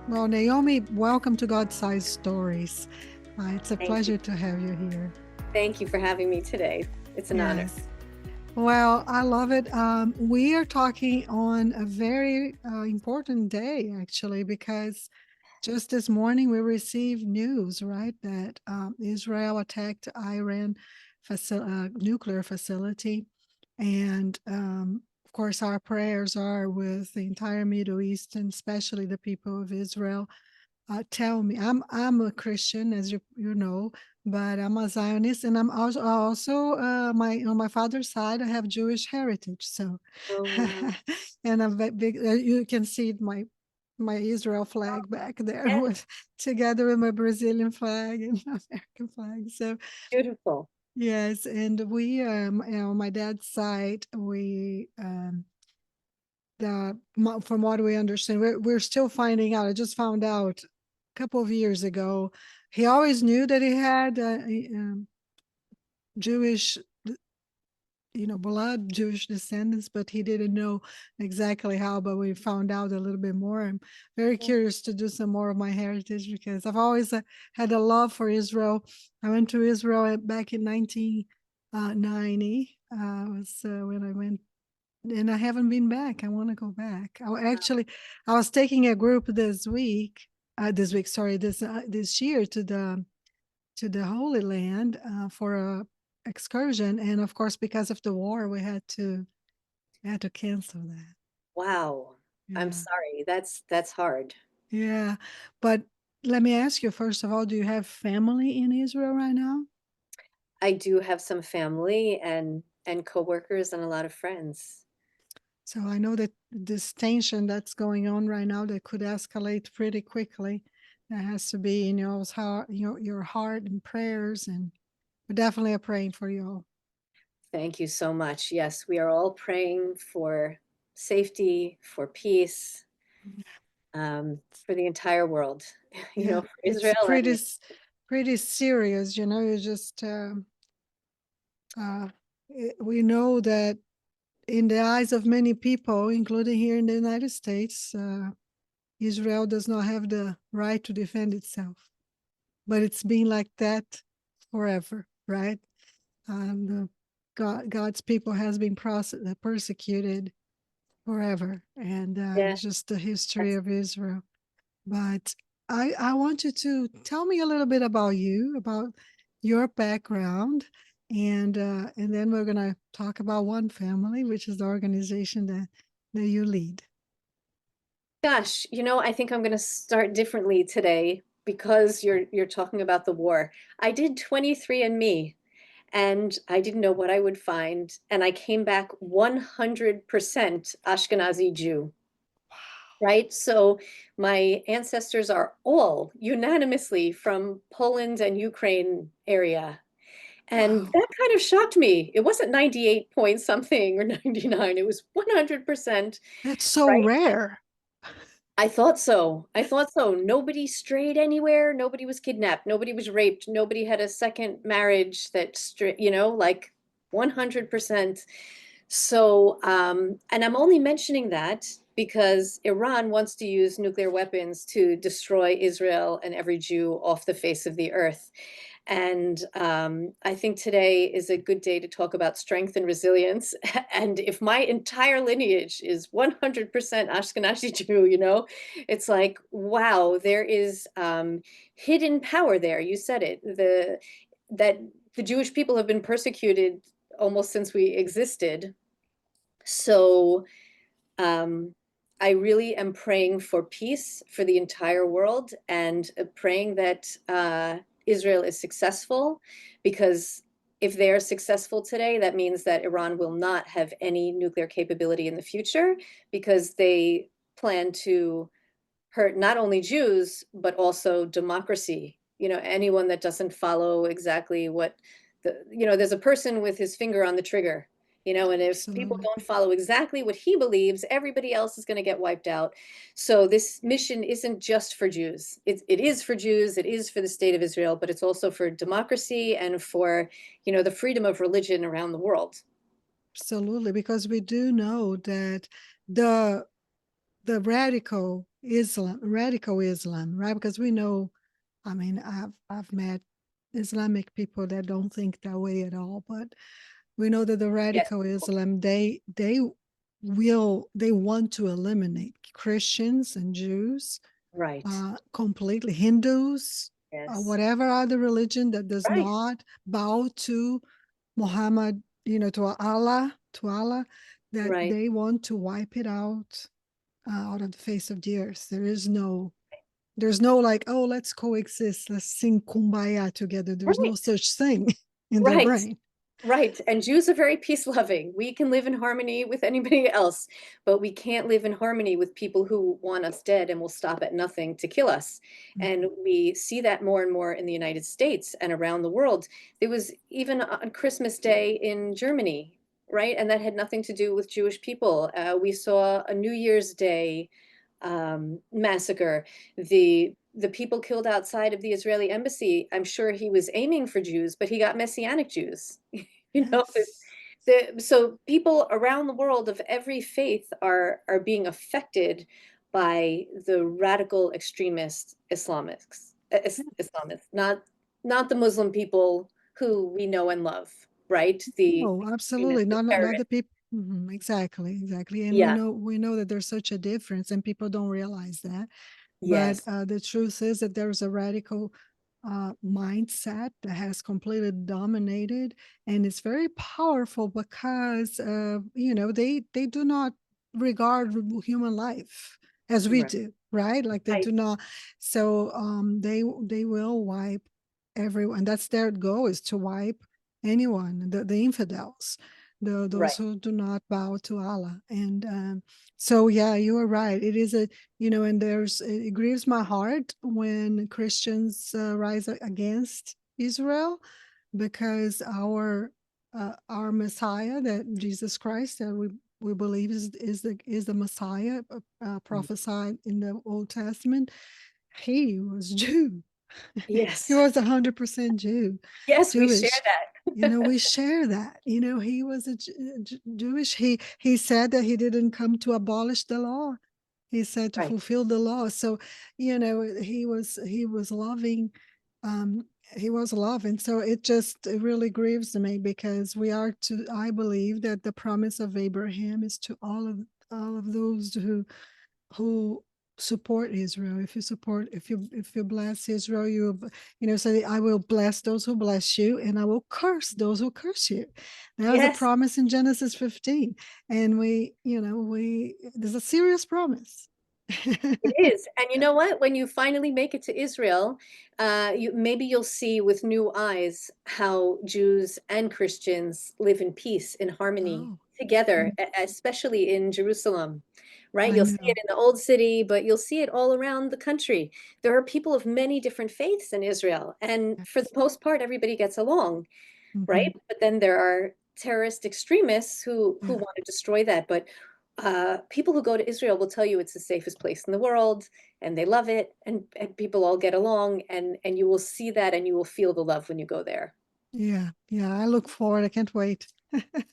Well, Naomi, welcome to God-Sized Stories. It's a Thank you. pleasure to have you here. Thank you for having me today. It's an honor. Yes. Well, I love it. We are talking on a very important day, actually, because just this morning we received news, right, that Israel attacked Iran nuclear facility. And of course, our prayers are with the entire Middle East, and especially the people of Israel. Tell me, I'm a Christian, as you know, but I'm a Zionist, and I'm also my on my father's side I have Jewish heritage. So, Oh, wow. and I'm big. You can see my Israel flag back there Yes, with together with my Brazilian flag and my American flag. So beautiful. yes, and we my dad's side from what we understand, we're still finding out. I just found out a couple of years ago. He always knew that he had Jewish, blood, Jewish descendants, but he didn't know exactly how. But we found out a little bit more. I'm very curious to do some more of my heritage because I've always had a love for Israel. I went to Israel back in 1990. Was when I went, and I haven't been back. I want to go back. I was taking a group this year to the Holy Land for a excursion, and of course, because of the war, we had to cancel that. Wow. I'm Yeah, sorry. That's hard. yeah. But let me ask you first of all, do you have family in Israel right now? I do have some family and coworkers and a lot of friends. So I know that this tension that's going on right now that could escalate pretty quickly. That has to be in your heart and prayers, and we definitely are praying for you all. Thank you so much. Yes, we are all praying for safety, for peace, for the entire world, Yeah, for it's Israel. And pretty serious. You just uh, we know that in the eyes of many people, including here in the United States, Israel does not have the right to defend itself. But it's been like that forever, right? God's people has been persecuted forever, and yeah, it's just the history that's of Israel. But I want you to tell me a little bit about you, about your background, and then we're gonna talk about One Family, which is the organization that you lead. Gosh, I think I'm going to start differently today because you're talking about the war. I did 23andMe and I didn't know what I would find, and I came back 100% Ashkenazi Jew, right? So my ancestors are all unanimously from Poland and Ukraine area. And Wow, that kind of shocked me. It wasn't 98 point something or 99, it was 100%. that's so Right? rare. I thought so. I thought so. Nobody strayed anywhere. Nobody was kidnapped. Nobody was raped. Nobody had a second marriage that like 100%. So, and I'm only mentioning that because Iran wants to use nuclear weapons to destroy Israel and every Jew off the face of the earth. And I think today is a good day to talk about strength and resilience. And if my entire lineage is 100% Ashkenazi Jew, it's like, wow, there is hidden power there. You said it, that the Jewish people have been persecuted almost since we existed. So um, I really am praying for peace for the entire world and praying that Israel is successful, because if they are successful today, that means that Iran will not have any nuclear capability in the future because they plan to hurt not only Jews, but also democracy. Anyone that doesn't follow exactly there's a person with his finger on the trigger, and if people Absolutely. don't follow exactly what he believes, everybody else is going to get wiped out. So this mission isn't just for Jews. It is for Jews, it is for the state of Israel, but it's also for democracy and for, the freedom of religion around the world. Absolutely, because we do know that the the radical Islam, radical Islam, right? Because we know, I mean, I've met Islamic people that don't think that way at all, but we know that the Yes. radical Islam, they want to eliminate Christians and Jews, Right. completely. Hindus, Yes. whatever other religion that does Right. not bow to Muhammad, to Allah, that Right. they want to wipe it out of the face of the earth. There's no like, oh, let's coexist, let's sing kumbaya together. There's no Right. such thing in their Right. brain. Right. And Jews are very peace loving. We can live in harmony with anybody else, but we can't live in harmony with people who want us dead and will stop at nothing to kill us. And Mhm. we see that more and more in the United States and around the world. There was even on Christmas Day in Germany, right? And that had nothing to do with Jewish people. We saw a New Year's Day massacre. The people killed outside of the Israeli embassy, I'm sure he was aiming for Jews, but he got Messianic Jews. You know, Yes. so people around the world of every faith are being affected by the radical extremist Islamists, not the Muslim people who we know and love, right? The Oh, absolutely. extremists, the Not the terrorists. people. Exactly, exactly. And Yeah. we know that there's such a difference, and people don't realize that. But Yes. the truth is that there's a radical mindset that has completely dominated, and it's very powerful because they do not regard human life as we Right. do, right? Like they Right. do not. So they will wipe everyone. That's their goal, is to wipe anyone, the infidels, those Right. who do not bow to Allah. And so yeah, you are right. It is a and it grieves my heart when Christians rise against Israel, because our Messiah, that Jesus Christ, that we believe is the Messiah, prophesied in the Old Testament. He was Jew. He Yes. was 100% Yes, we share Jewish. that. We share that. He was Jewish. He said that he didn't come to abolish the law. He said to Right. fulfill the law. So, he was loving. Um, he was loving. So it really grieves me, because I believe that the promise of Abraham is to all of those who support Israel. If you bless Israel, say, I will bless those who bless you, and I will curse those who curse you. That was a Yes. promise in Genesis 15. And there's a serious promise. It is. And you know what? When you finally make it to Israel, maybe you'll see with new eyes how Jews and Christians live in peace, in harmony Oh, together, mm, especially in Jerusalem, right? I You'll see it know. in the old city, but you'll see it all around the country. There are people of many different faiths in Israel, and for the Yes. most part, everybody gets along, Mhm. right? But then there are terrorist extremists who Yeah. want to destroy that. But people who go to Israel will tell you it's the safest place in the world, and they love it, and people all get along, and you will see that, and you will feel the love when you go there. Yeah. Yeah. I look forward. I can't wait.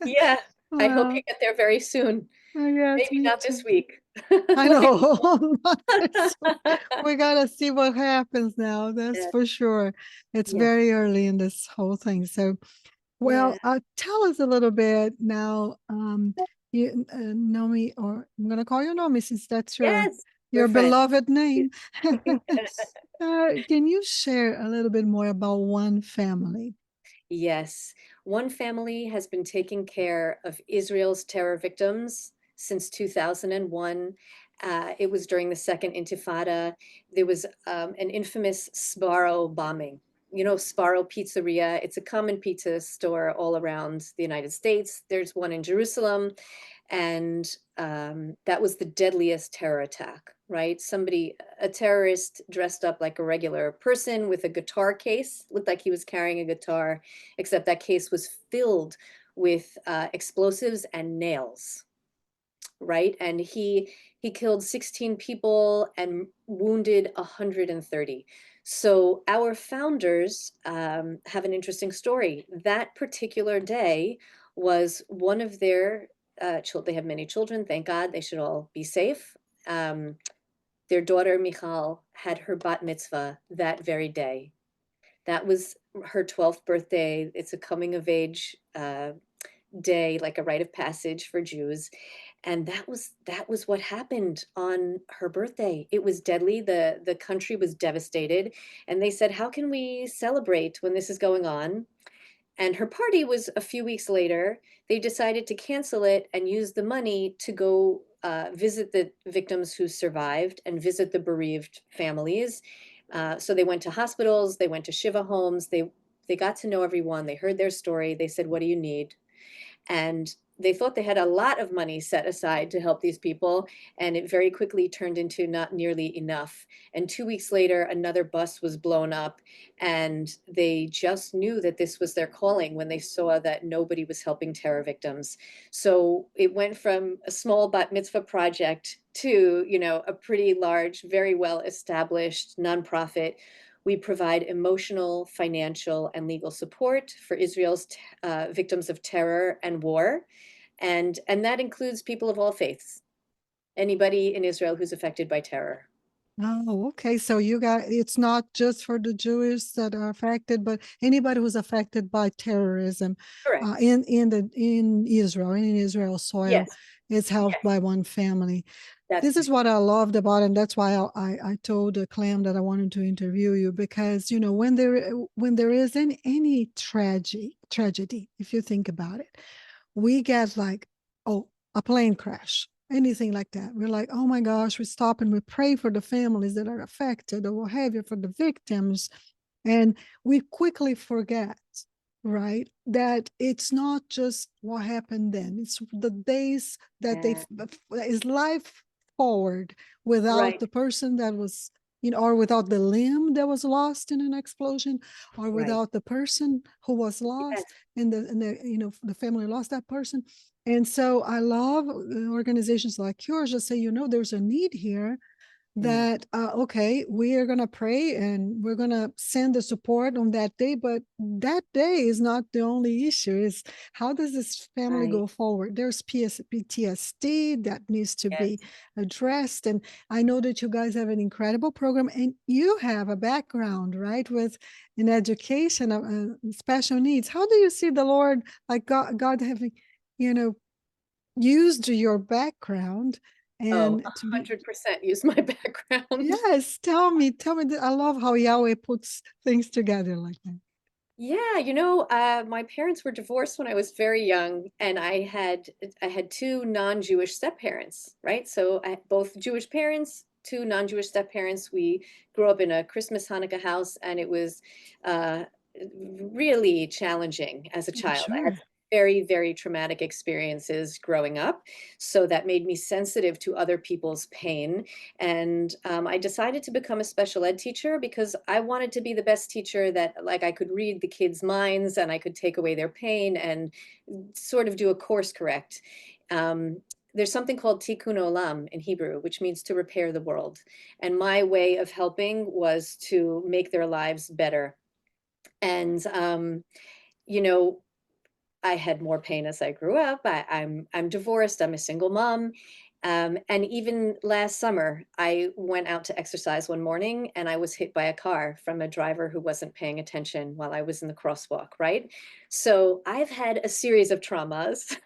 Yeah, I hope you Well, get there very soon. yes, Maybe me not this too. week. I Like, know. Not this week. We gotta see what happens now. That's yeah, for sure. It's yeah, very early in this whole thing. So, well, yeah. tell us a little bit now. Nomi, or I'm gonna call you Nomi, since that's your Yes, we're your friends. beloved name. Can you share a little bit more about one family? Yes, one family has been taking care of Israel's terror victims since 2001. It was during the Second Intifada. There was an infamous Sbarro bombing. You know, Sbarro Pizzeria. It's a common pizza store all around the United States. There's one in Jerusalem, and that was the deadliest terror attack, right? A terrorist dressed up like a regular person with a guitar case, looked like he was carrying a guitar, except that case was filled with explosives and nails, right? And he killed 16 people and wounded 130. So our founders have an interesting story. That particular day was one of their children. They have many children, thank God. They should all be safe. Um, Their daughter Michal had her bat mitzvah that very day. That was her 12th birthday. It's a coming of age day, like a rite of passage for Jews. And that was what happened on her birthday. It was deadly. The country was devastated. And they said, how can we celebrate when this is going on? And her party was a few weeks later. They decided to cancel it and use the money to go visit the victims who survived and visit the bereaved families. So they went to hospitals, they went to Shiva homes, they got to know everyone, they heard their story, they said, what do you need? And they thought they had a lot of money set aside to help these people, and it very quickly turned into not nearly enough. And 2 weeks later, another bus was blown up, and they just knew that this was their calling when they saw that nobody was helping terror victims. So it went from a small bat mitzvah project to, a pretty large, very well established nonprofit. We provide emotional, financial, and legal support for Israel's victims of terror and war, and that includes people of all faiths. Anybody in Israel who's affected by terror. Oh, okay. So you got it's not just for the Jewish that are affected, but anybody who's affected by terrorism Correct. in Israel, in Israel soil, Yes. is helped Yes. by one family. That's This is right. what I loved about it, and that's why I told Clem that I wanted to interview you because when there is any tragedy, if you think about it, we get like, oh, a plane crash, anything like that. We're like, oh my gosh, we stop and we pray for the families that are affected or what have you, for the victims. And we quickly forget, right, that it's not just what happened then, it's the days that they Yeah. is life forward without Right. the person that was, or without the limb that was lost in an explosion, or Right. without the person who was lost Yes. and the family lost that person. And so I love organizations like yours that say, there's a need here, Mm. that okay, we are going to pray and we're going to send the support on that day, but that day is not the only issue. Is how does this family Right. go forward? There's PTSD that needs to be Yes. addressed. And I know that you guys have an incredible program and you have a background, right, with in education of special needs. How do you see the Lord, like God having, you know used your background Oh, and to be. 100% use my background. Yes, tell me. I love how Yahweh puts things together like that. Yeah, my parents were divorced when I was very young, and I had two non-Jewish step-parents, right? So I had both Jewish parents, two non-Jewish step-parents. We grew up in a Christmas Hanukkah house, and it was uh, really challenging as a I'm child. I had sure. some very, very traumatic experiences growing up, so that made me sensitive to other people's pain. And I decided to become a special ed teacher because I wanted to be the best teacher that, like, I could read the kids' minds and I could take away their pain and sort of do a course correct. Um, there's something called tikkun olam in Hebrew, which means to repair the world. And my way of helping was to make their lives better. And you know, I had more pain as I grew up. I'm divorced. I'm a single mom. And even last summer, I went out to exercise one morning and I was hit by a car from a driver who wasn't paying attention while I was in the crosswalk, right? So I've had a series of traumas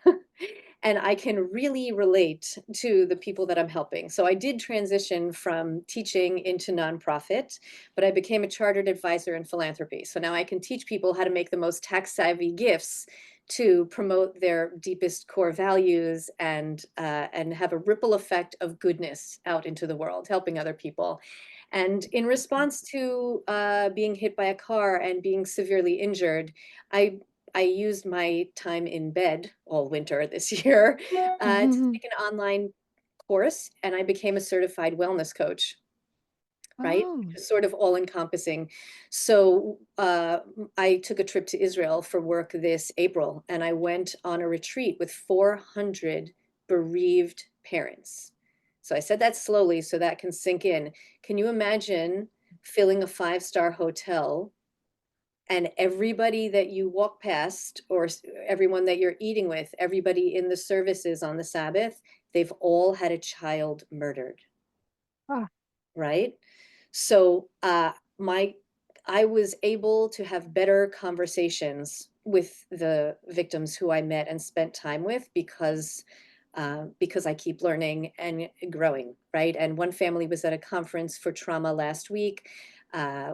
and I can really relate to the people that I'm helping. So I did transition from teaching into nonprofit, but I became a chartered advisor in philanthropy. So now I can teach people how to make the most tax savvy gifts to promote their deepest core values and have a ripple effect of goodness out into the world, helping other people. And in response to being hit by a car and being severely injured, I I used my time in bed all winter this year to Mhm. take an online course, and I became a certified wellness coach, right? Oh, Which is sort of all encompassing. So I took a trip to Israel for work this April, and I went on a retreat with 400 bereaved parents. So I said that slowly so that can sink in. Can you imagine filling a five-star hotel and everybody that you walk past or everyone that you're eating with, everybody in the services on the Sabbath, they've all had a child murdered. ah. right? So my I was able to have better conversations with the victims who I met and spent time with because I keep learning and growing, right? And one family was at a conference for trauma last week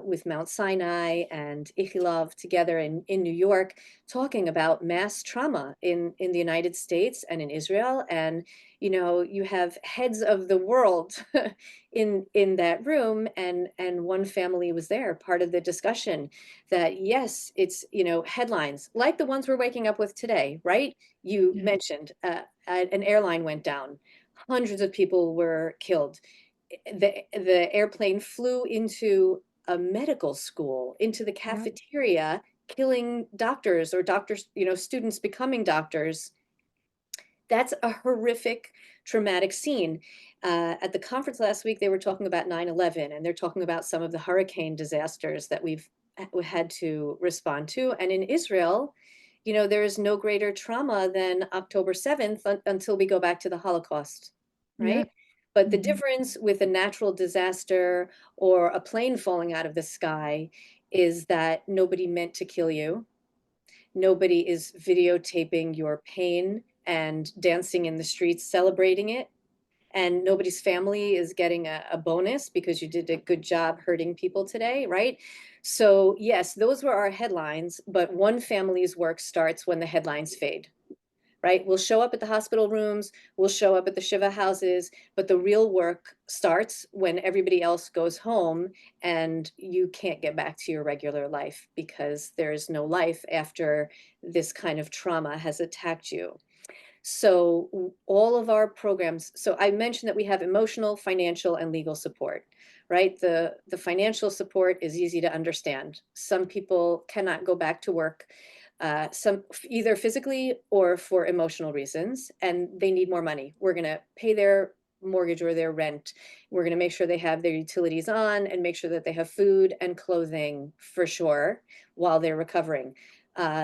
with Mount Sinai and Ichilov together in New York, talking about mass trauma in the United States and in Israel. And, you know, you have heads of the world in that room, and one family was there, part of the discussion, that yes, it's, you know, headlines like the ones we're waking up with today, right? You Yeah. mentioned an airline went down, hundreds of people were killed. The airplane flew into a medical school, into the Yeah. cafeteria, killing doctors, or doctors, you know, students becoming doctors. That's a horrific, traumatic scene. At the conference last week, they were talking about 9/11, and they're talking about some of the hurricane disasters that we've had to respond to. And in Israel, you know, there is no greater trauma than October 7th until we go back to the Holocaust, Yeah. right? But the Mhm. difference with a natural disaster or a plane falling out of the sky is that nobody meant to kill you. Nobody is videotaping your pain and dancing in the streets celebrating it. And nobody's family is getting a bonus because you did a good job hurting people today, right? So, yes, those were our headlines, but one family's work starts when the headlines fade, right? We'll show up at the hospital rooms, we'll show up at the Shiva houses, but the real work starts when everybody else goes home and you can't get back to your regular life because there's no life after this kind of trauma has attacked you. So all of our programs, so I mentioned that we have emotional, financial, and legal support, right? The financial support is easy to understand. Some people cannot go back to work, some either physically or for emotional reasons, and they need more money. We're going to pay their mortgage or their rent. We're going to make sure they have their utilities on and make sure that they have food and clothing for sure while they're recovering.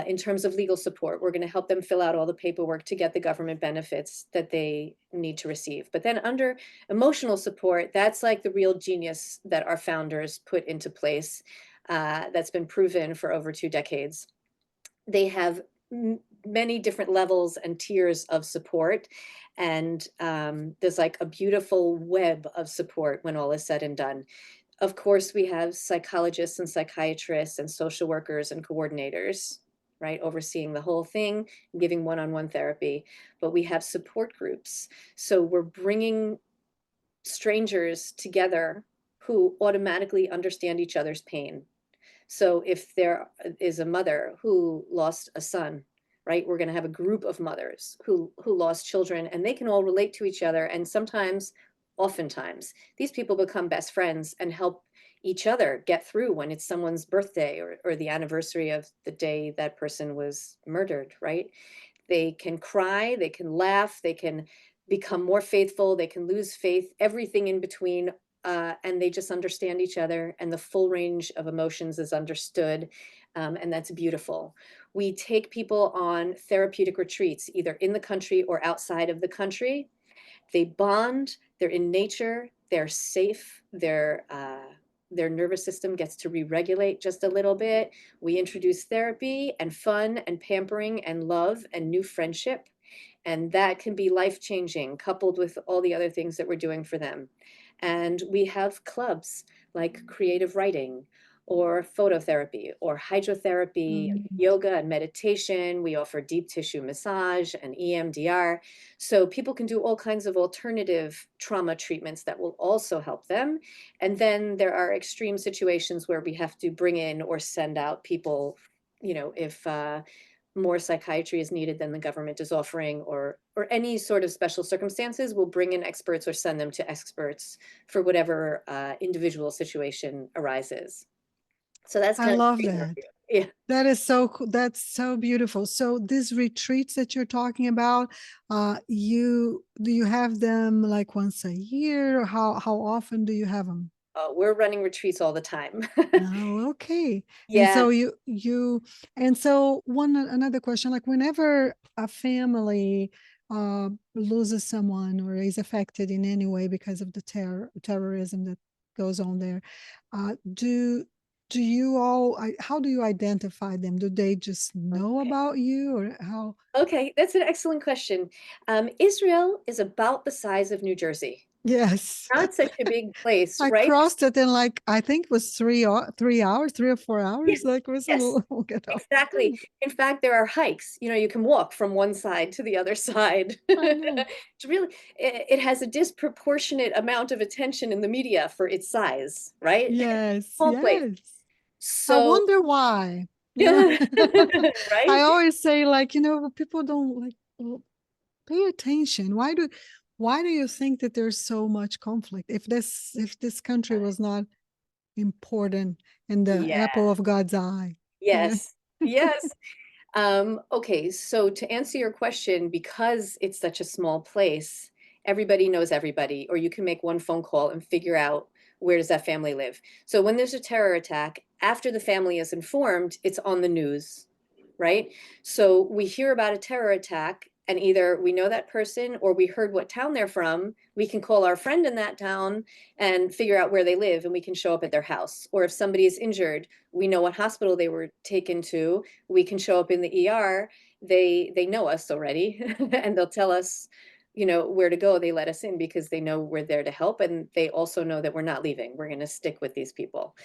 In terms of legal support, we're going to help them fill out all the paperwork to get the government benefits that they need to receive. But then under emotional support, that's like the real genius that our founders put into place, that's been proven for over 2 decades. They have many different levels and tiers of support. And there's like a beautiful web of support when all is said and done. Of course, we have psychologists and psychiatrists and social workers and coordinators, right, overseeing the whole thing, giving one-on-one therapy. But we have support groups. So we're bringing strangers together who automatically understand each other's pain. So if there is a mother who lost a son, right, we're going to have a group of mothers who lost children, and they can all relate to each other. And sometimes, oftentimes, these people become best friends and help each other get through when it's someone's birthday or the anniversary of the day that person was murdered, right? They can cry, they can laugh, they can become more faithful, they can lose faith, everything in between. And they just understand each other, and the full range of emotions is understood. And that's beautiful. We take people on therapeutic retreats, either in the country or outside of the country. They bond, they're in nature, they're safe, their nervous system gets to re-regulate just a little bit. We introduce therapy and fun and pampering and love and new friendship. And that can be life-changing, coupled with all the other things that we're doing for them. And we have clubs like creative writing or phototherapy or hydrotherapy, Mm. yoga and meditation. We offer deep tissue massage and EMDR. So people can do all kinds of alternative trauma treatments that will also help them. And then there are extreme situations where we have to bring in or send out people, you know, if more psychiatry is needed than the government is offering, or any sort of special circumstances, we'll bring in experts or send them to experts for whatever individual situation arises. So that's I kind of love the that. overview. Yeah. That is so cool. That's so beautiful. So these retreats that you're talking about, you do you have them like once a year? Or how often do you have them? We're running retreats all the time. Oh, okay. And Yeah. so and so one another question, like whenever a family loses someone or is affected in any way because of the terrorism that goes on there. Do you all? How do you identify them? Do they just know Okay. about you, or how? Okay, that's an excellent question. Israel is about the size of New Jersey. Yes, Not such a big place, I right? crossed it in like I think it was 3 hours, 3 or 4 hours. Yes, Like it was a yes, long get off. exactly. In fact, there are hikes. You can walk from one side to the other side. I know. It's really, it has a disproportionate amount of attention in the media for its size, right? Yes, Small place. yes. I So, wonder why. You know, yeah, I right? always say like, people don't like pay attention. Why do you think that there's so much conflict? If this country was not important in the Yeah, apple of God's eye, right? yes, yes. Okay, so to answer your question, because it's such a small place, everybody knows everybody, or you can make one phone call and figure out where does that family live. So when there's a terror attack, after the family is informed, it's on the news, right? So we hear about a terror attack, and either we know that person or we heard what town they're from. We can call our friend in that town and figure out where they live, and we can show up at their house. Or if somebody is injured, we know what hospital they were taken to. We can show up in the ER. They know us already, and they'll tell us, where to go. They let us in because they know we're there to help, and they also know that we're not leaving. We're going to stick with these people.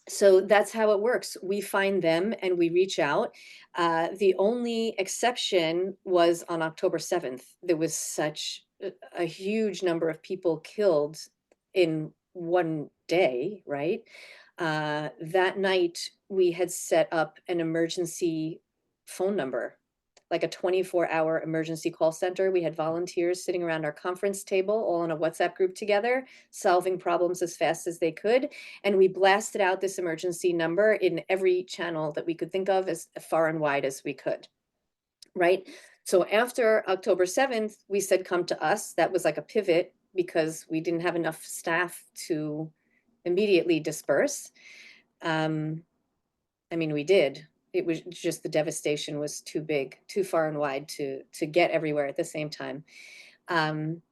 So that's how it works. We find them and we reach out. The only exception was on October 7th. There was such a huge number of people killed in one day, right? That night, we had set up an emergency phone number, like a 24-hour emergency call center. We had volunteers sitting around our conference table, all in a WhatsApp group together, solving problems as fast as they could. And we blasted out this emergency number in every channel that we could think of as far and wide as we could, right? So after October 7th, we said, come to us. That was like a pivot because we didn't have enough staff to immediately disperse. Um, I mean, we did. It was just the devastation was too big, too far and wide to get everywhere at the same time. Um,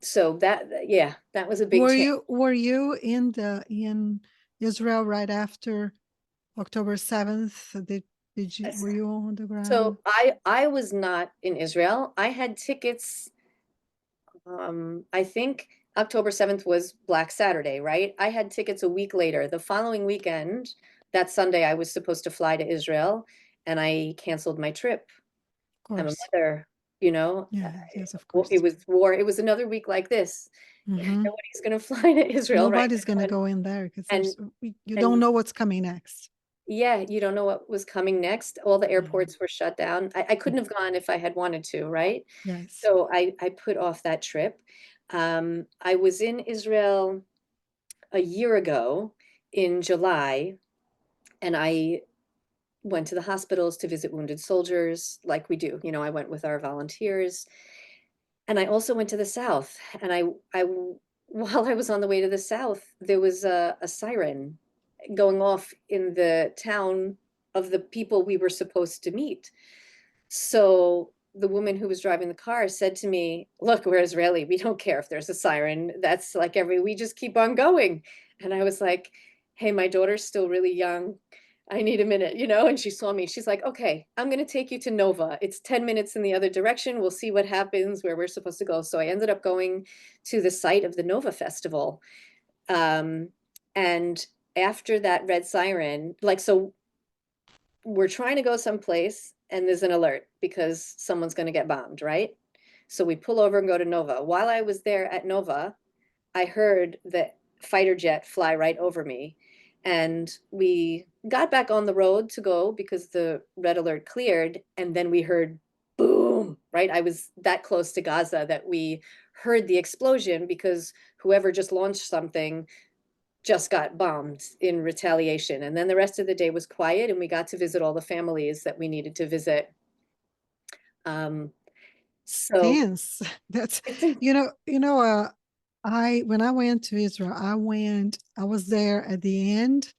so yeah, that was a big Were change. you in Israel right after October 7th? Were you on the So ground? I was not in Israel. I had tickets. I think October 7th was Black Saturday, right? I had tickets a week later. The following weekend, that Sunday, I was supposed to fly to Israel, and I canceled my trip. Of I'm a course. mother, you know. Yeah, yes, of It course. was war. It was another week like this. Hmm. Nobody's going to fly to Israel right Nobody's going now, to go in there because and you don't and know what's coming next. yeah, you don't know what was coming next. All the Yeah. airports were shut down. I couldn't have gone if I had wanted to, right? Yes. So I put off that trip. I was in Israel a year ago in July, and I went to the hospitals to visit wounded soldiers like we do. I went with our volunteers, and I also went to the South. And while I was on the way to the South, there was a siren going off in the town of the people we were supposed to meet. So the woman who was driving the car said to me, "Look, we're Israeli. We don't care if there's a siren. That's like we just keep on going." And I was like, "Hey, my daughter's still really young. I need a minute, And she saw me. She's like, "Okay, I'm going to take you to Nova. It's 10 minutes in the other direction. We'll see what happens where we're supposed to go." So I ended up going to the site of the Nova Festival. Um, and after that red siren, so we're trying to go someplace and there's an alert because someone's going to get bombed, right? So we pull over and go to Nova. While I was there at Nova, I heard the fighter jet fly right over me. And we got back on the road to go because the red alert cleared. And then we heard boom, right? I was that close to Gaza that we heard the explosion because whoever just launched something just got bombed in retaliation. And then the rest of the day was quiet, and we got to visit all the families that we needed to visit. Um, so Tense. That's it's I when I went to Israel, I was there at the end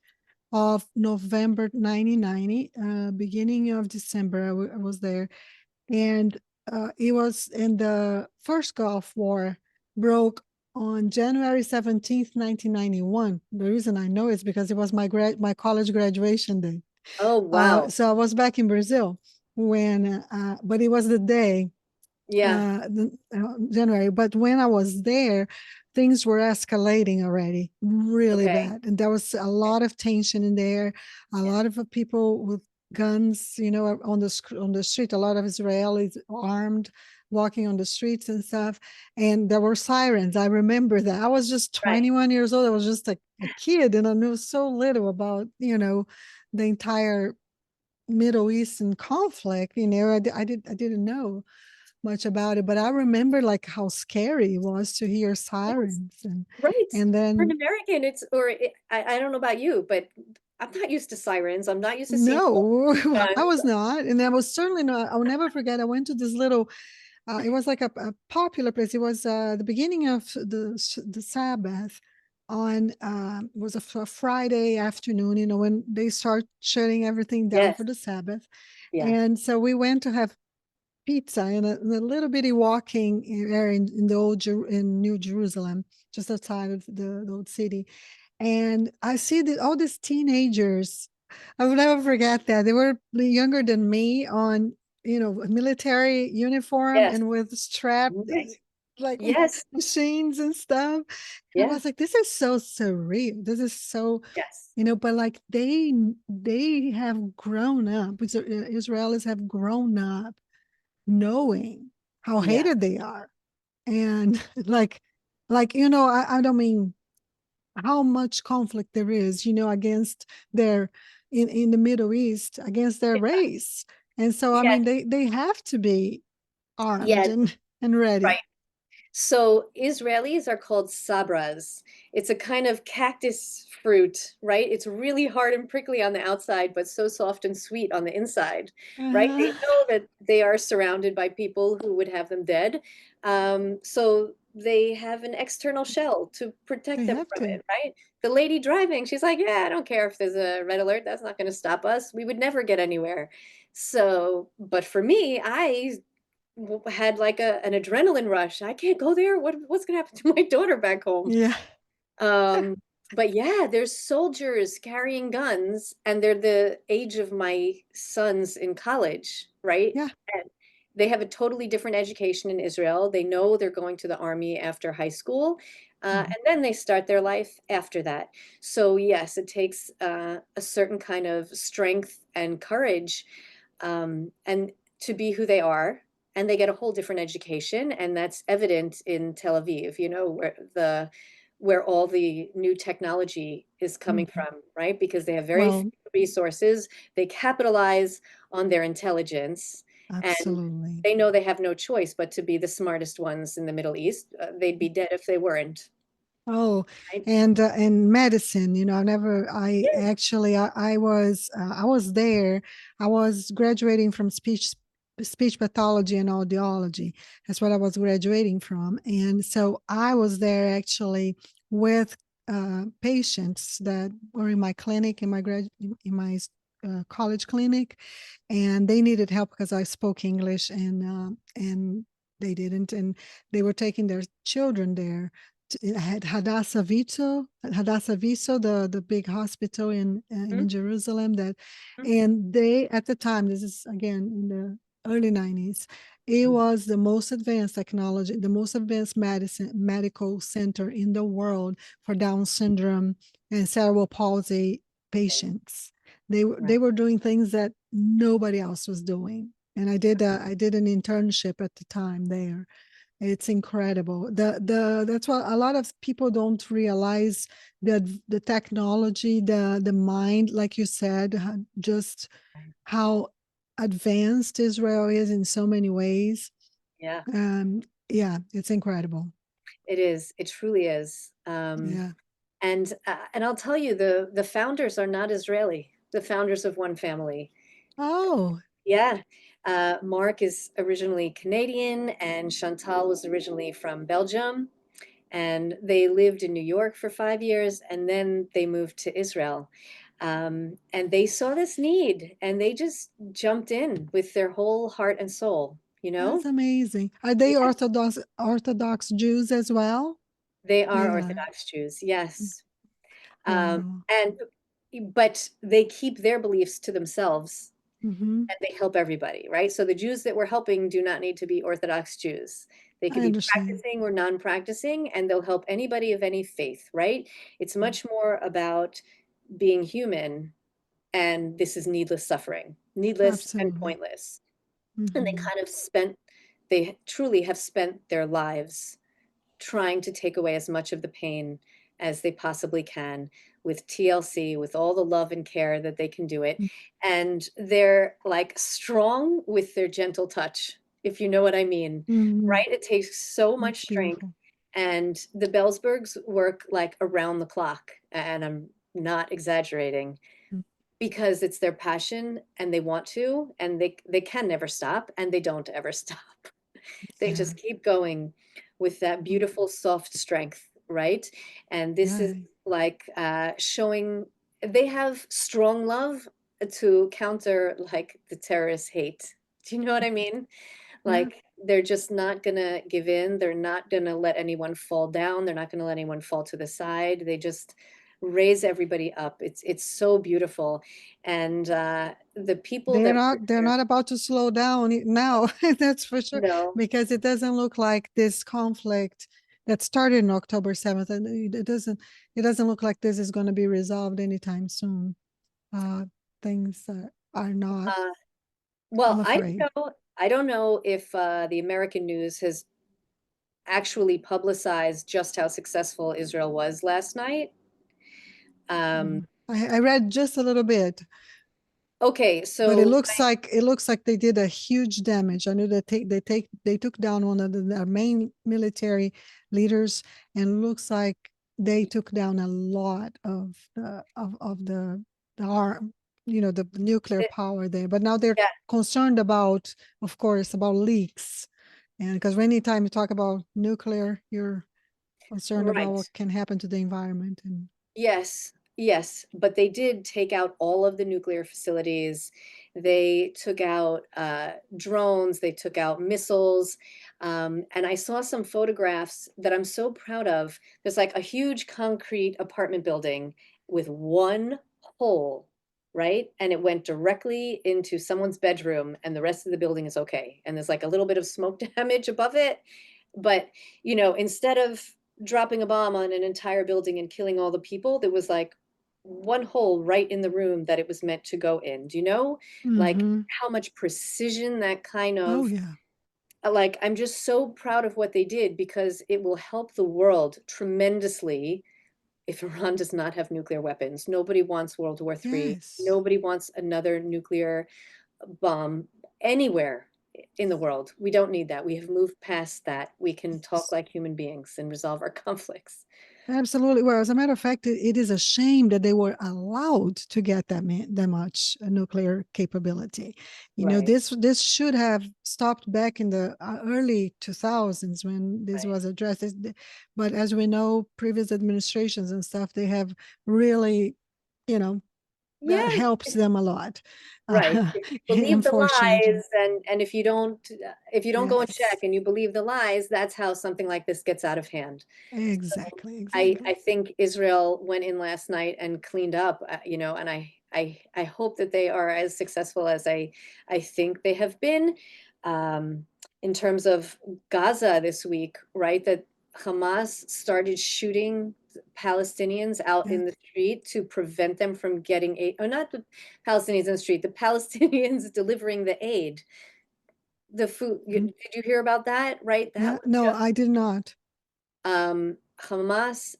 of November 1990, beginning of December. I was there, and it was in the first Gulf War broke on January 17th, 1991. The reason I know is because it was my college graduation day. Oh, wow. So I was back in Brazil when, but it was the day, Yeah. January. But when I was there, things were escalating already, really Okay. bad, and there was a lot of tension in there. A Yeah. lot of people with guns, on the street. A lot of Israelis armed, walking on the streets and stuff. And there were sirens. I remember that. I was just Right. 21 years old. I was just a kid, and I knew so little about the entire Middle Eastern conflict. I didn't know much about it, but I remember like how scary it was to hear Yes. sirens, and Right. and For an then American, I don't know about you, but I'm not used to sirens. I'm not used to seeing no, I guns. was not, and I was certainly not. I'll never forget. I went to this little. It was like a popular place. It was the beginning of the Sabbath. It was a Friday afternoon. When they start shutting everything down Yes. for the Sabbath, Yeah. and so we went to have pizza in a little bitty walking area in the in New Jerusalem, just outside of the old city. And I see all these teenagers. I will never forget that they were younger than me, on military uniform Yes. and with strapped Right. like Yes. machines and stuff. And I Yeah. was like, this is so surreal. This is so, Yes. but like they have grown up. Israelis have grown up knowing how Yeah. hated they are. And I don't mean how much conflict there is, against their in the Middle East, against their race. And so I Yes. mean they have to be armed Yes. and ready. Right. So Israelis are called sabras. It's a kind of cactus fruit, right? It's really hard and prickly on the outside, but so soft and sweet on the inside, right? Uh-huh. They know that they are surrounded by people who would have them dead. So they have an external shell to protect They them have from to. it, right? The lady driving, she's like, yeah, I don't care if there's a red alert. That's not going to stop us. We would never get anywhere. So, but for me, I had like an adrenaline rush. I can't go there. What's gonna happen to my daughter back home? Yeah. Um, but yeah, there's soldiers carrying guns, and they're the age of my sons in college, right? Yeah. And they have a totally different education in Israel. They know they're going to the army after high school, Mhm. and then they start their life after that. So yes, it takes a certain kind of strength and courage, and to be who they are. And they get a whole different education, and that's evident in Tel Aviv, where all the new technology is coming Mhm. from, right? Because they have very few Well, resources. They capitalize on their intelligence, and absolutely. they know they have no choice but to be the smartest ones in the Middle East. They'd be dead if they weren't, Oh, right? and medicine, I Yeah. actually, I was there. I was graduating from speech pathology and audiology. That's what I was graduating from. And so I was there actually with patients that were in my clinic, in my college clinic, and they needed help because I spoke English, and they didn't, and they were taking their children there. It had Hadassah Viso, the big hospital in Jerusalem. And they, at the time, this is again in the early 90s, it was the most advanced technology, the most advanced medical center in the world for Down syndrome and cerebral palsy patients. They Right. were doing things that nobody else was doing. And I did an internship at the time there. It's incredible. That's what a lot of people don't realize, that the technology, the mind, like you said, just how advanced Israel is in so many ways. Yeah, Yeah, it's incredible. it is. It truly is. Yeah. And I'll tell you, the founders are not Israeli. The founders of One Family. Oh, Yeah. Mark is originally Canadian, and Chantal was originally from Belgium. And they lived in New York for 5 years, and then they moved to Israel. And they saw this need, and they just jumped in with their whole heart and soul, you that's know? amazing. Are they Yeah. Orthodox Jews as well? They They are are. Orthodox Jews, Mm. yes. Wow. And but they keep their beliefs to themselves Hmm. and they help everybody, right? So the Jews that we're helping do not need to be Orthodox Jews. They could I be understand. practicing or non-practicing, and they'll help anybody of any faith, right? It's Mm. much more about being human, and this is needless suffering, needless and Absolutely. pointless. And they Hmm. kind of spent, they truly have spent their lives trying to take away as much of the pain as they possibly can with TLC, with all the love and care that they can do it. And they're like strong with their gentle touch, if you know what I mean, Hmm. right? It takes so much That's strength. beautiful. And the Bellsbergs work like around the clock, and I'm not exaggerating Mm. because it's their passion and they want to, and they can never stop, and they don't ever stop. They Yeah. just keep going with that Mm. beautiful soft strength, right? And this is Yeah. like showing they have strong love to counter like the terrorist hate. Do you know what I mean? Yeah. Like they're just not gonna give in. They're not gonna let anyone fall down. They're not gonna let anyone fall to the side. They just raise everybody up. It's so beautiful. And the people that were They're there, not about to slow down now. That's for sure. no, Because it doesn't look like this conflict that started on October 7th, and it doesn't look like this is going to be resolved anytime soon. Things are not, uh, I'm well, afraid. I don't know if the American news has actually publicized just how successful Israel was last night. Um, I read just a little bit, okay, but so it looks like they did a huge damage. I know they took down one of their main military leaders, and looks like they took down a lot of the arm, the nuclear it, power there. But now they're yeah, concerned about, of course, about leaks, and because anytime you talk about nuclear, you're concerned about right. what can happen to the environment. And Yes, yes, but they did take out all of the nuclear facilities. They took out drones, they took out missiles. And I saw some photographs that I'm so proud of. There's like a huge concrete apartment building with one hole, right? And it went directly into someone's bedroom, and the rest of the building is okay. And there's like a little bit of smoke damage above it. But, instead of dropping a bomb on an entire building and killing all the people, there was like one hole right in the room that it was meant to go in. Do you know like mm-hmm. how much precision that kind Oh of yeah. like I'm just so proud of what they did because it will help the world tremendously if Iran does not have nuclear weapons. Nobody wants World War III. Yes. Nobody wants another nuclear bomb anywhere in the world. We don't need that. We have moved past that. We can talk Yes. like human beings and resolve our conflicts. Absolutely. Well, as a matter of fact, it is a shame that they were allowed to get that much nuclear capability. Right, This should have stopped back in the early 2000s when this right. was addressed. But as we know, previous administrations and stuff, they have really, you know, that Yeah, helps them a lot. right. Uh, If you believe the unfortunately. lies and if you don't go and check Yes, and you believe the lies, that's how something like this gets out of hand. So exactly, I exactly. think Israel went in last night and cleaned up, and I hope that they are as successful as I think they have been. Um, in terms of Gaza this week, right? That Hamas started shooting Palestinians out Yeah. in the street to prevent them from getting aid, or not the Palestinians in the street, the Palestinians delivering the aid, the food. Mhm. Did you hear about that? Right? That Yeah. was No, just I did not. Hamas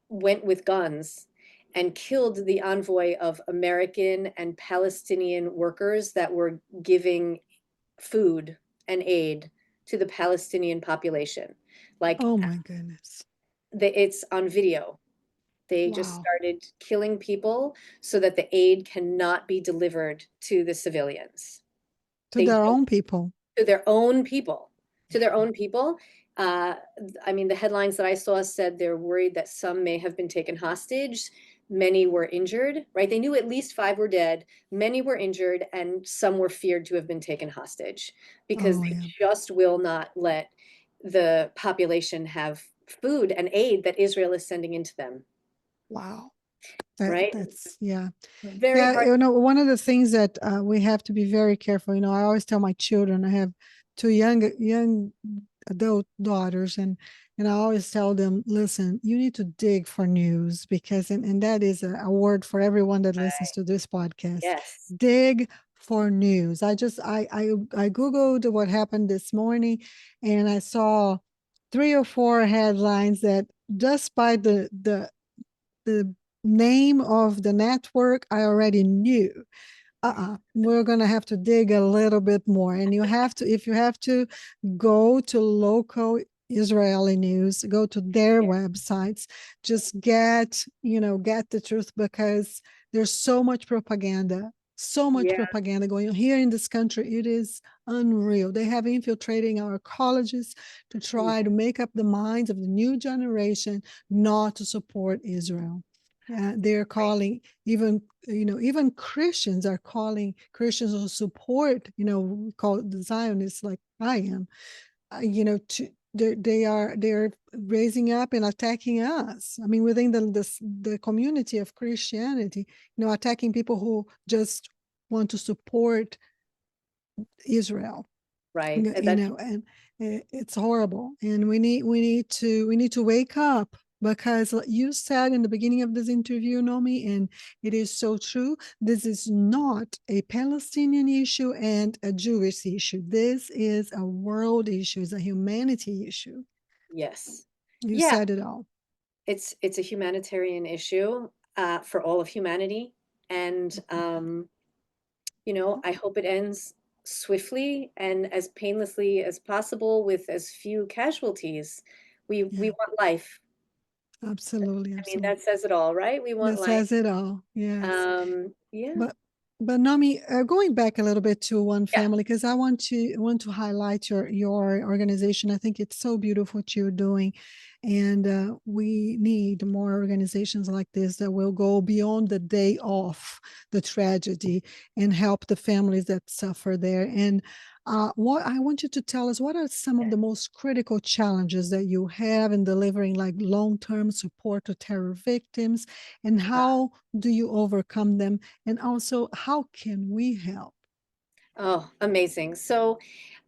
went with guns and killed the envoy of American and Palestinian workers that were giving food and aid to the Palestinian population. Like Oh my goodness. it's on video. They just Wow. started killing people so that the aid cannot be delivered to the civilians. To They their don't own people. to their own people, to their Yeah. own people. Uh, I mean, the headlines that I saw said they're worried that some may have been taken hostage. Many were injured, right? They knew at least five were dead. Many were injured, and some were feared to have been taken hostage because Oh they yeah. just will not let the population have food and aid that Israel is sending into them, Wow. right? That's yeah. Very Yeah, hard. one of the things that we have to be very careful. I always tell my children, I have two young adult daughters, and I always tell them, listen, you need to dig for news because, and that is a word for everyone that listens to this podcast. Yes. Dig for news. I googled what happened this morning, and I saw three or four headlines that just by the name of the network I already knew. We're going to have to dig a little bit more. And you have to, if you have to go to local Israeli news, go to their Yeah. websites, just get the truth because there's so much Yeah. propaganda going on here in this country. It is unreal. They have infiltrating our colleges to Mm. try to make up the minds of the new generation not to support Israel. They're Right. calling even Christians are calling Christians who support, called the Zionists like I am, to they are raising up and attacking us. I mean, within the community of Christianity, attacking people who just want to support Israel. Right. And And it's horrible, and we need to wake up because like you said in the beginning of this interview, Nomi, and it is so true. This is not a Palestinian issue and a Jewish issue. This is a world issue. It's a humanity issue. yes. You Yeah. said it all. It's a humanitarian issue for all of humanity. And I hope it ends swiftly and as painlessly as possible with as few casualties. We Yeah, want life. absolutely, I mean, absolutely. that says it all, right? We want That life. says it all. Yes. Yeah. But Nami, going back a little bit to One Yeah. Family, because I want to highlight your organization. I think it's so beautiful what you're doing, and we need more organizations like this that will go beyond the day of the tragedy and help the families that suffer there. And what I want you to tell us, what are some of the most critical challenges that you have in delivering like long-term support to terror victims, and how do you overcome them? And also, how can we help? Oh, amazing. So,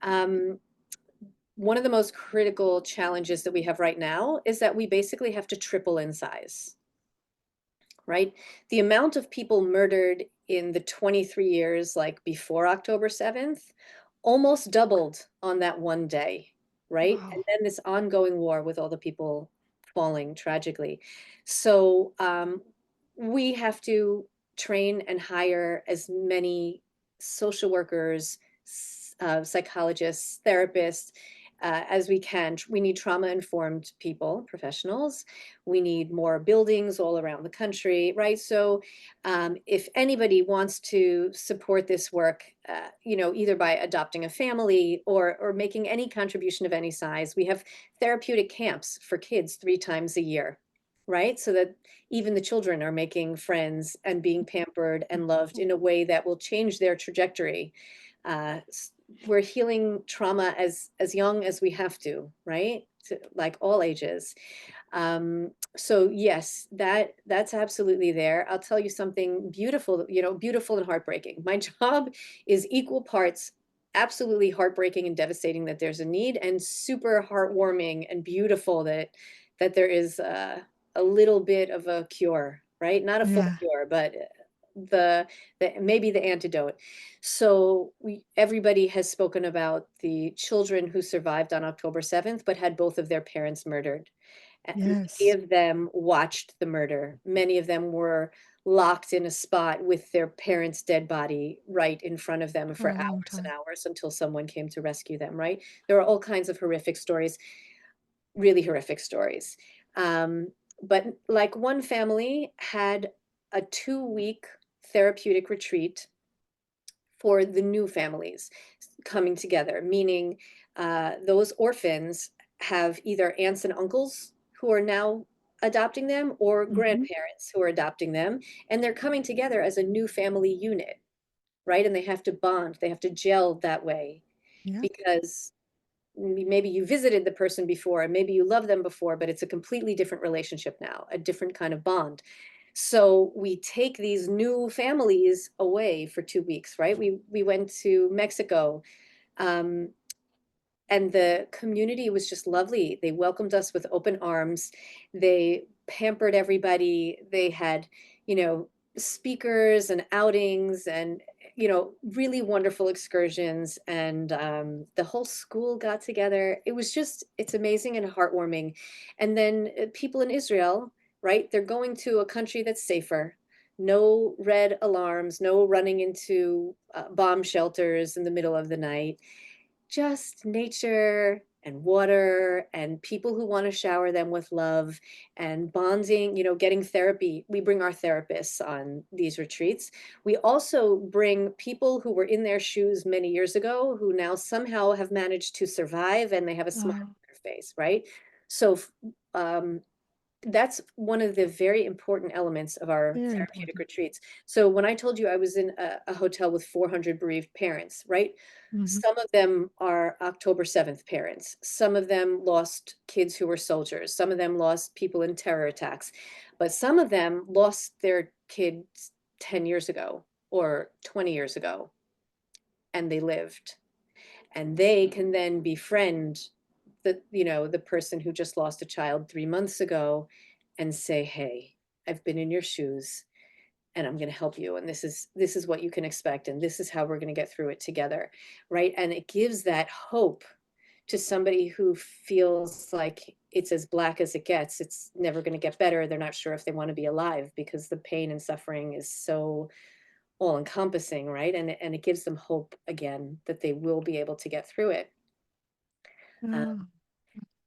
um, one of the most critical challenges that we have right now is that we basically have to triple in size, right? The amount of people murdered in the 23 years like before October 7th almost doubled on that one day, right? And Wow. then this ongoing war with all the people falling tragically. So we have to train and hire as many social workers, psychologists, therapists, as we can. We need trauma-informed people, professionals. We need more buildings all around the country, right? So if anybody wants to support this work, either by adopting a family or making any contribution of any size, we have therapeutic camps for kids 3 times a year, right? So that even the children are making friends and being pampered and loved in a way that will change their trajectory. Uh, we're healing trauma as young as we have to, right? Like all ages. So yes, that's absolutely there. I'll tell you something beautiful, beautiful and heartbreaking. My job is equal parts absolutely heartbreaking and devastating that there's a need, and super heartwarming and beautiful that there is a little bit of a cure, right? Not a full Yeah. cure, but the maybe the antidote. So everybody has spoken about the children who survived on October 7th, but had both of their parents murdered. Many Yes. of them watched the murder. Many of them were locked in a spot with their parents' dead body right in front of them For for a long hours and time. hours until someone came to rescue them, right? There are all kinds of horrific stories, really horrific stories. But like one family had a 2-week therapeutic retreat for the new families coming together, meaning those orphans have either aunts and uncles who are now adopting them or Hmm. grandparents who are adopting them, and they're coming together as a new family unit, right? And they have to bond, they have to gel that way Yeah. because maybe you visited the person before and maybe you loved them before, but it's a completely different relationship now, a different kind of bond. So we take these new families away for 2 weeks, right? We went to Mexico, um, and the community was just lovely. They welcomed us with open arms. They pampered everybody. They had, you know, speakers and outings and, you know, really wonderful excursions. And the whole school got together. It was just, it's amazing and heartwarming. And then people in Israel, right? They're going to a country that's safer. No red alarms, no running into bomb shelters in the middle of the night, just nature and water and people who want to shower them with love and bonding, you know, getting therapy. We bring our therapists on these retreats. We also bring people who were in their shoes many years ago who now somehow have managed to survive and they have a smile Oh, on their face, right? So um, that's one of the very important elements of our very therapeutic important. retreats. So when I told you I was in a hotel with 400 bereaved parents, right? Mhm. Some of them are October 7th parents. Some of them lost kids who were soldiers. Some of them lost people in terror attacks. But some of them lost their kids 10 years ago or 20 years ago, and they lived. And they can then befriend the, you know, the person who just lost a child 3 months ago and say, hey, I've been in your shoes and I'm going to help you, and this is what you can expect, and this is how we're going to get through it together, right? And it gives that hope to somebody who feels like it's as black as it gets, it's never going to get better, they're not sure if they want to be alive because the pain and suffering is so all encompassing, right? And it gives them hope again that they will be able to get through it. uh, Oh,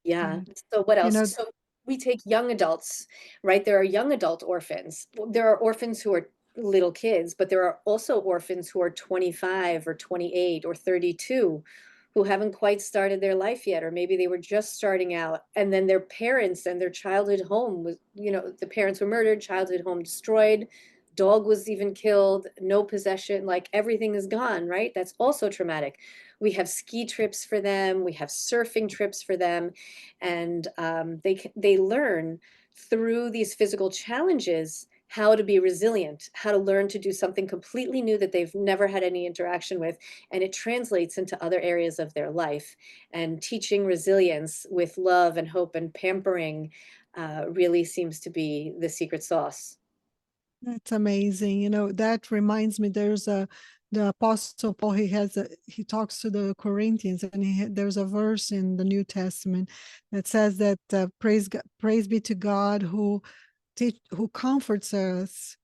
Yeah. good. So what You else? know, So we take young adults, right? There are young adult orphans. There are orphans who are little kids, but there are also orphans who are 25 or 28 or 32 who haven't quite started their life yet, or maybe they were just starting out. And then their parents and their childhood home was, you know, the parents were murdered, childhood home destroyed, dog was even killed, no possession, like everything is gone, right? That's also traumatic. We have ski trips for them, we have surfing trips for them, and they learn through these physical challenges how to be resilient, how to learn to do something completely new that they've never had any interaction with, and it translates into other areas of their life. And teaching resilience with love and hope and pampering really seems to be the secret sauce. that's amazing. You know, that reminds me there's a the apostle Paul, he talks to the Corinthians, and there's a verse in the New Testament that says that praise be to God who comforts us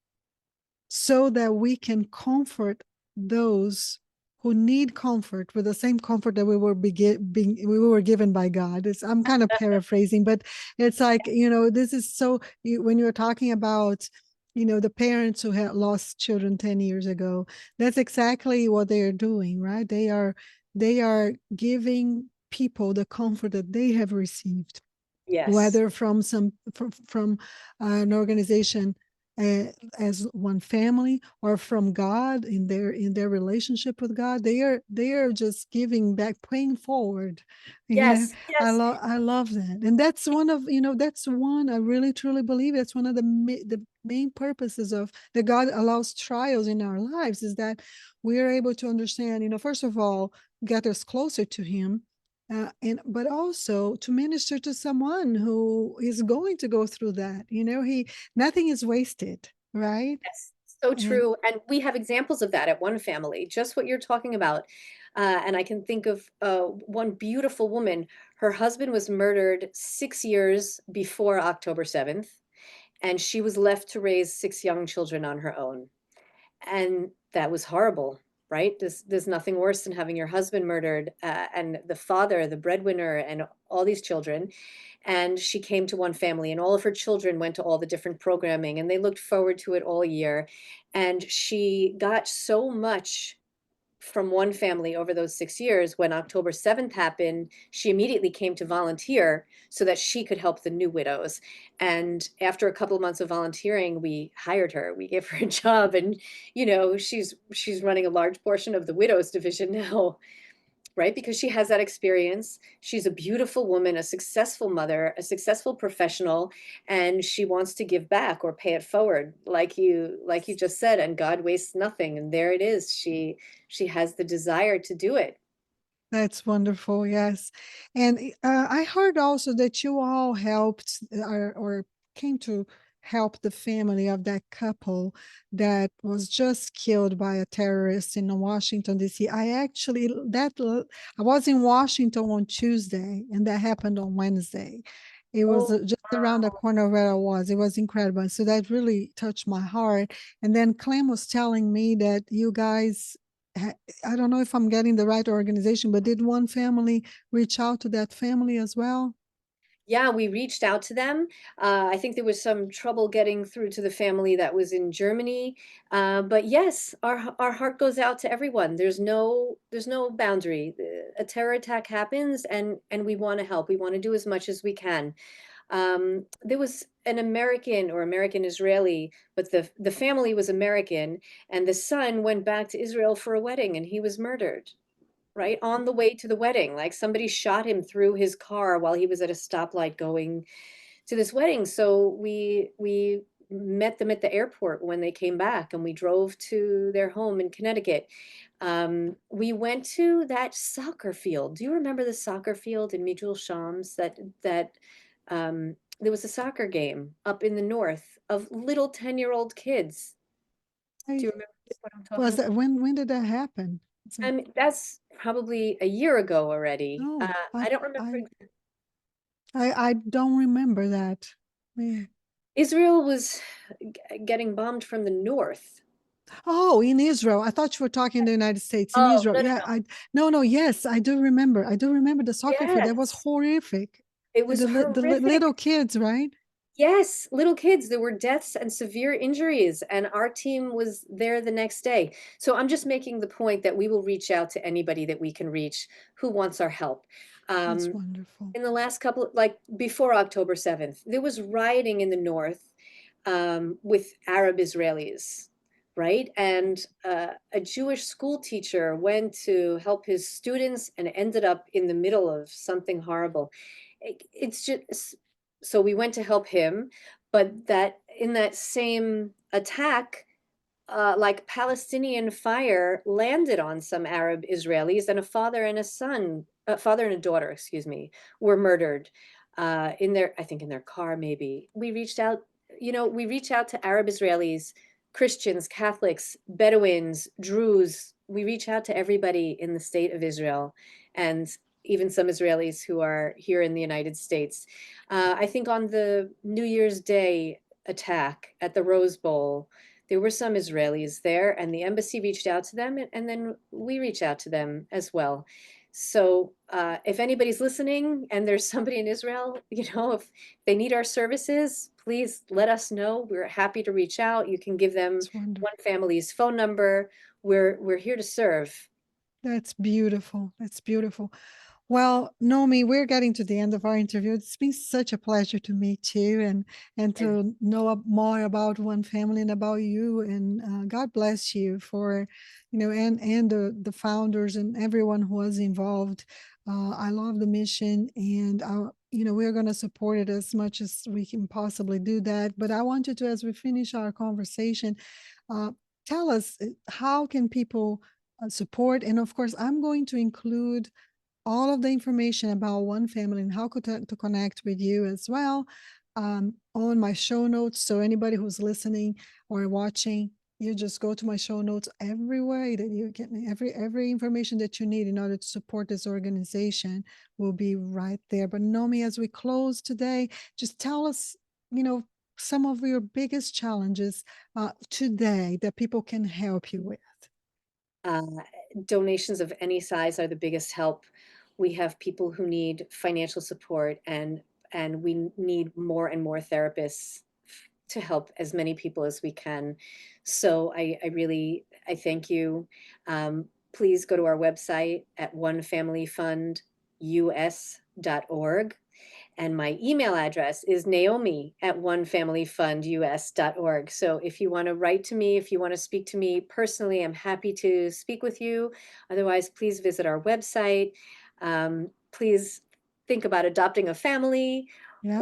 so that we can comfort those who need comfort with the same comfort that we were given by God. I'm kind of paraphrasing, but it's like, you know, this is so when you're talking about, you know, the parents who had lost children 10 years ago, that's exactly what they are doing, right? They are giving people the comfort that they have received, Yes. whether from an organization, uh, as one family, or from God in their relationship with God. They are just giving back, paying forward. You know, Yes. Yes. I love that, and that's one of, you know, that's one I really truly believe that's one of the main purposes of that God allows trials in our lives, is that we are able to understand, you know, first of all, get us closer to Him, and but also to minister to someone who is going to go through that. You know, he nothing is wasted, right? Yes, so And true. And we have examples of that at one family, just what you're talking about. And I can think of one beautiful woman. Her husband was murdered 6 years before October 7th, and she was left to raise six young children on her own. And that was horrible, right? There's nothing worse than having your husband murdered, and the father, the breadwinner, and all these children. And she came to one family, and all of her children went to all the different programming, and they looked forward to it all year. And she got so much from one family over those 6 years. When October 7th happened, she immediately came to volunteer so that she could help the new widows. And after a couple of months of volunteering, we hired her. We gave her a job, and you know, she's running a large portion of the widows division now, right? Because she has that experience. She's a beautiful woman, a successful mother, a successful professional, and she wants to give back or pay it forward, like you just said, and God wastes nothing. And there it is. She has the desire to do it. That's wonderful. Yes. And I heard also that you all helped or came to help the family of that couple that was just killed by a terrorist in Washington, D.C. I was in Washington on Tuesday, and that happened on Wednesday. It was Oh, just around the corner where I was. It was incredible. So that really touched my heart. And then Clem was telling me that you guys I don't know if I'm getting the right organization, but did one family reach out to that family as well? yeah, we reached out to them. I think there was some trouble getting through to the family that was in Germany. But yes, our heart goes out to everyone. There's no boundary. A terror attack happens, and we want to help. We want to do as much as we can. There was an American or American Israeli, but the family was American, and the son went back to Israel for a wedding, and he was murdered right on the way to the wedding. Like somebody shot him through his car while he was at a stoplight going to this wedding. So we met them at the airport when they came back, and we drove to their home in Connecticut. We went to that soccer field. Do you remember the soccer field in Mutual Shams there was a soccer game up in the north of little 10-year-old kids. Do I, you remember what I'm talking was about? that when did that happen? I mean, that's probably a year ago already. No, I don't remember. I don't remember that. Man. Israel was getting bombed from the north. Oh, in Israel. I thought you were talking the United States. In Oh, Israel. no, no, Yeah, no. no, yes, I do remember. I do remember the soccer field. That was Yes, horrific. it was The horrific. little kids, right? Yes, little kids. There were deaths and severe injuries, and our team was there the next day. So I'm just making the point that we will reach out to anybody that we can reach who wants our help. That's Um, wonderful. in the last couple, like before October 7th, there was rioting in the north with Arab Israelis, right? And a Jewish school teacher went to help his students and ended up in the middle of something horrible. It's just so we went to help him, but that in that same attack, like Palestinian fire landed on some Arab Israelis, and a father and a son, a father and a daughter, excuse me, were murdered in their, I think in their car, maybe. We reached out, we reach out to Arab Israelis, Christians, Catholics, Bedouins, Druze. We reach out to everybody in the state of Israel and even some Israelis who are here in the United States. I think on the New Year's Day attack at the Rose Bowl, there were some Israelis there, and the embassy reached out to them, and then we reach out to them as well. So if anybody's listening and there's somebody in Israel, if they need our services, please let us know. We're happy to reach out. You can give them It's wonderful. one family's phone number. We're here to serve. That's beautiful. That's beautiful. Well, Nomi, we're getting to the end of our interview. It's been such a pleasure to meet you and And to know more about One Family and about you. And God bless you for, and the founders and everyone who was involved. I love the mission, and we're going to support it as much as we can possibly do that. But I want you to, as we finish our conversation, uh, tell us how can people support, and of course, I'm going to include all of the information about One Family and how to connect with you as well on my show notes. So anybody who's listening or watching, you just go to my show notes everywhere that you get every information that you need in order to support this organization will be right there. But Nomi, as we close today, just tell us, you know, some of your biggest challenges today that people can help you with. uh, donations of any size are the biggest help. We have people who need financial support, and we need more and more therapists to help as many people as we can. So I really I thank you. Please go to our website at onefamilyfundus.org. And my email address is Naomi at onefamilyfundus.org. So if you want to write to me, if you want to speak to me personally, I'm happy to speak with you. Otherwise, please visit our website. Please think about adopting a family Yep.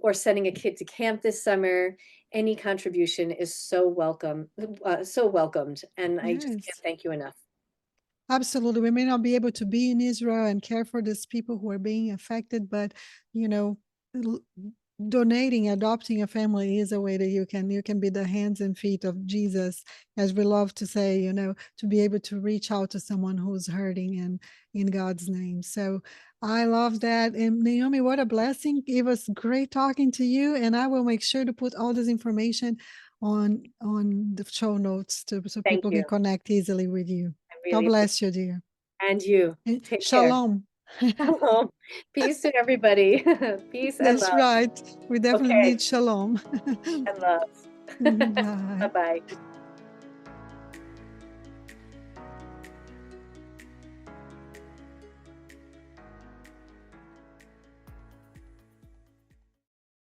or sending a kid to camp this summer. Any contribution is so welcome, so welcomed. And I just can't Yes. thank you enough. Absolutely. We may not be able to be in Israel and care for these people who are being affected, but you know, l- donating, adopting a family is a way that you can be the hands and feet of Jesus, as we love to say, to be able to reach out to someone who's hurting and in God's name. So I love that. And Naomi, what a blessing. It was great talking to you. And I will make sure to put all this information on the show notes so Thank people you. can connect easily with you. I God really appreciate bless you, dear. it. And you. Take care. Shalom. Shalom. Peace to everybody. Peace and That's love. right. We definitely Okay. need shalom. And love. Bye. Bye-bye.